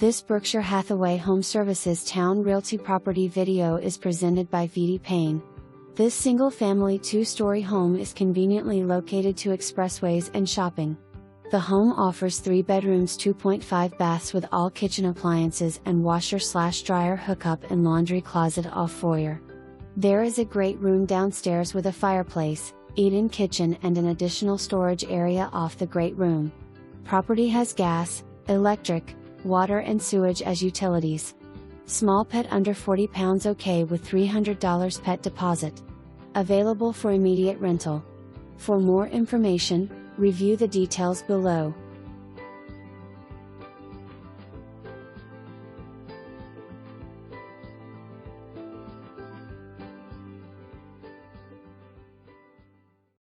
This Berkshire Hathaway HomeServices Towne Realty property video is presented by Vidi Payne. This single-family 2-story home is conveniently located to expressways and shopping. The home offers 3 bedrooms, 2.5 baths with all kitchen appliances and washer/dryer hookup and laundry closet off foyer. There is a great room downstairs with a fireplace, eat-in kitchen and an additional storage area off the great room. Property has gas, electric, water and sewage as utilities. Small pet under 40 pounds okay with $300 pet deposit. Available for immediate rental. For more information, review the details below.